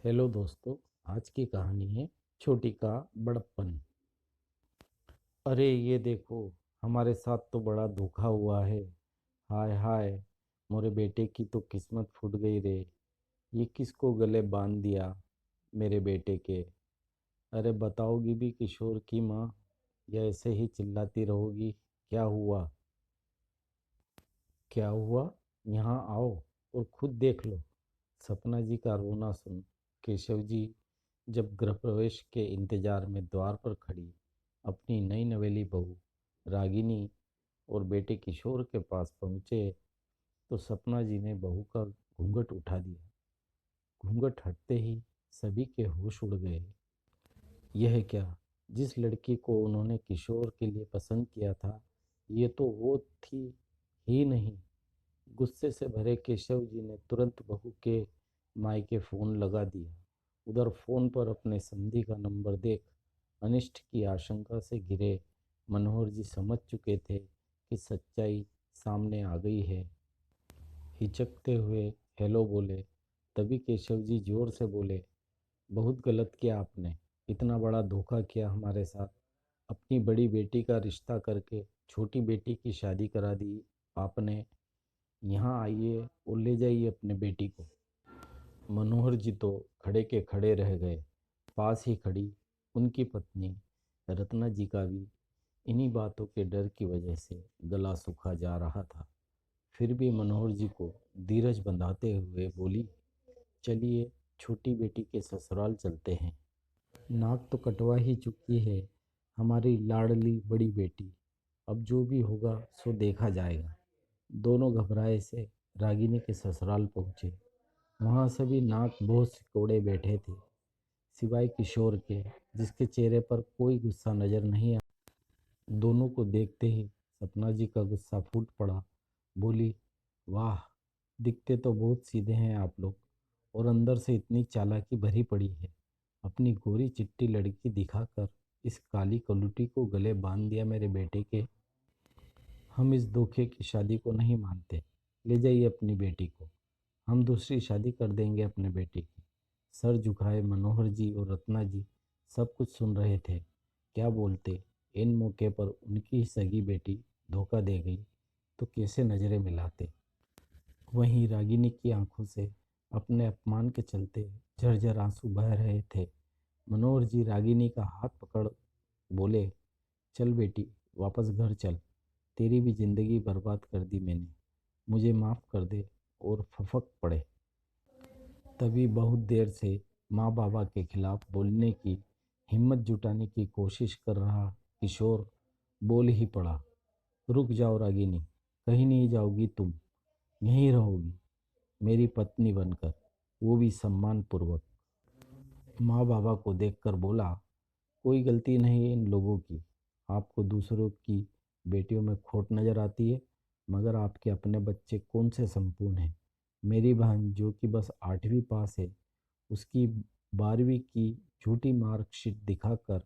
Hello दोस्तों। आज की कहानी है छोटी का बड़प्पन। अरे ये देखो, हमारे साथ तो बड़ा धोखा हुआ है। हाय हाय, मोरे बेटे की तो किस्मत फूट गई रे। ये किसको गले बांध दिया मेरे बेटे के। अरे बताओगी भी किशोर की माँ, या ऐसे ही चिल्लाती रहोगी? क्या हुआ? क्या हुआ? यहाँ आओ और खुद देख लो। सपना जी का रोना सुन केशव जी जब गृह प्रवेश के इंतजार में द्वार पर खड़ी अपनी नई नवेली बहू रागिनी और बेटे किशोर के पास पहुँचे, तो सपना जी ने बहू का घूंघट उठा दिया। घूंघट हटते ही सभी के होश उड़ गए। यह क्या, जिस लड़की को उन्होंने किशोर के लिए पसंद किया था, ये तो वो थी ही नहीं। गुस्से से भरे केशव जी ने तुरंत बहू के मायके फ़ोन लगा दिया। उधर फ़ोन पर अपने समधी का नंबर देख अनिष्ट की आशंका से घिरे मनोहर जी समझ चुके थे कि सच्चाई सामने आ गई है। हिचकते हुए हेलो बोले। तभी केशव जी जोर से बोले, बहुत गलत किया आपने। इतना बड़ा धोखा किया हमारे साथ। अपनी बड़ी बेटी का रिश्ता करके छोटी बेटी की शादी करा दी आपने। यहाँ आइए और ले जाइए अपने बेटी को। मनोहर जी तो खड़े के खड़े रह गए। पास ही खड़ी उनकी पत्नी रत्ना जी का भी इन्हीं बातों के डर की वजह से गला सूखा जा रहा था। फिर भी मनोहर जी को धीरज बंधाते हुए बोली, चलिए छोटी बेटी के ससुराल चलते हैं। नाक तो कटवा ही चुकी है हमारी लाडली बड़ी बेटी। अब जो भी होगा सो देखा जाएगा। दोनों घबराए से रागिनी के ससुराल पहुँचे। वहाँ सभी नाक बहुत सिकोड़े बैठे थे, सिवाय किशोर के, जिसके चेहरे पर कोई गुस्सा नजर नहीं आया। दोनों को देखते ही सपना जी का गुस्सा फूट पड़ा। बोली, वाह, दिखते तो बहुत सीधे हैं आप लोग, और अंदर से इतनी चालाकी भरी पड़ी है। अपनी गोरी चिट्टी लड़की दिखाकर इस काली कलूटी को गले बांध दिया मेरे बेटे के। हम इस धोखे की शादी को नहीं मानते। ले जाइए अपनी बेटी को, हम दूसरी शादी कर देंगे अपने बेटे की। सर झुकाए मनोहर जी और रत्ना जी सब कुछ सुन रहे थे। क्या बोलते? इन मौके पर उनकी ही सगी बेटी धोखा दे गई तो कैसे नजरें मिलाते। वहीं रागिनी की आंखों से अपने अपमान के चलते झरझर आंसू बह रहे थे। मनोहर जी रागिनी का हाथ पकड़ बोले, चल बेटी, वापस घर चल। तेरी भी जिंदगी बर्बाद कर दी मैंने, मुझे माफ़ कर दे। और फफक पड़े। तभी बहुत देर से माँ बाबा के खिलाफ बोलने की हिम्मत जुटाने की कोशिश कर रहा किशोर बोल ही पड़ा, रुक जाओ रागिनी, कहीं नहीं जाओगी तुम, यहीं रहोगी मेरी पत्नी बनकर, वो भी सम्मान पूर्वक। माँ बाबा को देखकर बोला, कोई गलती नहीं है इन लोगों की। आपको दूसरों की बेटियों में खोट नज़र आती है, मगर आपके अपने बच्चे कौन से संपूर्ण हैं। मेरी बहन जो कि बस 8वीं पास है, उसकी 12वीं की झूठी मार्कशीट दिखाकर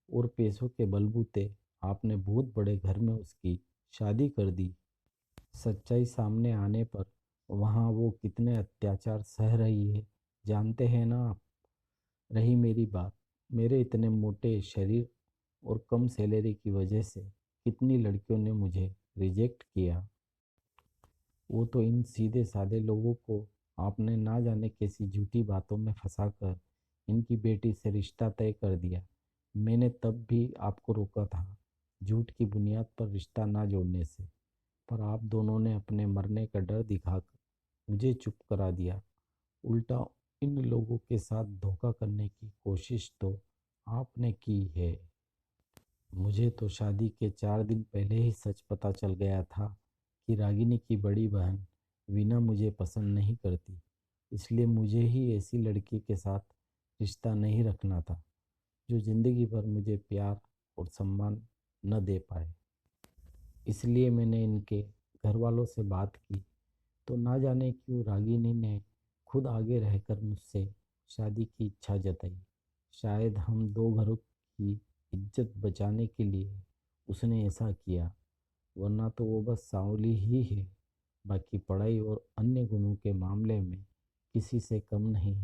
और पैसों के बलबूते आपने बहुत बड़े घर में उसकी शादी कर दी। सच्चाई सामने आने पर वहाँ वो कितने अत्याचार सह रही है, जानते हैं ना आप। रही मेरी बात, मेरे इतने मोटे शरीर और कम सैलरी की वजह से कितनी लड़कियों ने मुझे रिजेक्ट किया। वो तो इन सीधे साधे लोगों को आपने ना जाने कैसी झूठी बातों में फंसाकर इनकी बेटी से रिश्ता तय कर दिया। मैंने तब भी आपको रोका था झूठ की बुनियाद पर रिश्ता ना जोड़ने से, पर आप दोनों ने अपने मरने का डर दिखाकर मुझे चुप करा दिया। उल्टा इन लोगों के साथ धोखा करने की कोशिश तो आपने की है। मुझे तो शादी के 4 दिन पहले ही सच पता चल गया था कि रागिनी की बड़ी बहन वीना मुझे पसंद नहीं करती। इसलिए मुझे ही ऐसी लड़की के साथ रिश्ता नहीं रखना था जो ज़िंदगी भर मुझे प्यार और सम्मान न दे पाए। इसलिए मैंने इनके घर वालों से बात की, तो ना जाने क्यों रागिनी ने खुद आगे रहकर मुझसे शादी की इच्छा जताई। शायद हम दो घरों की इज्जत बचाने के लिए उसने ऐसा किया, वरना तो वो बस सांवली ही है, बाकी पढ़ाई और अन्य गुणों के मामले में किसी से कम नहीं।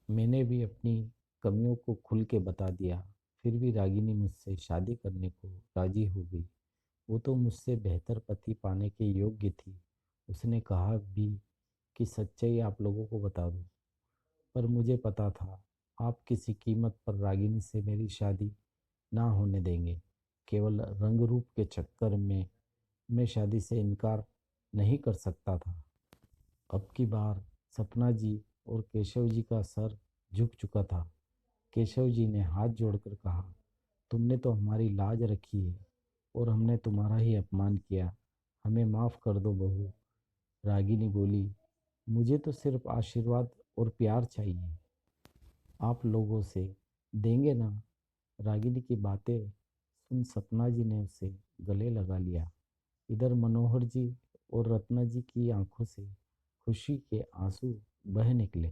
मैंने भी अपनी कमियों को खुल के बता दिया। फिर भी रागिनी मुझसे शादी करने को राजी हो गई। वो तो मुझसे बेहतर पति पाने के योग्य थी। उसने कहा भी कि सच्चाई आप लोगों को बता दूं, पर मुझे पता था आप किसी कीमत पर रागिनी से मेरी शादी ना होने देंगे। केवल रंग रूप के चक्कर में मैं शादी से इनकार नहीं कर सकता था। अब की बार सपना जी और केशव जी का सर झुक चुका था। केशव जी ने हाथ जोड़कर कहा, तुमने तो हमारी लाज रखी है और हमने तुम्हारा ही अपमान किया। हमें माफ़ कर दो बहू। रागिनी बोली, मुझे तो सिर्फ आशीर्वाद और प्यार चाहिए, आप लोगों से देंगे ना। रागिनी की बातें सुन सपना जी ने उसे गले लगा लिया। इधर मनोहर जी और रत्ना जी की आंखों से खुशी के आंसू बह निकले।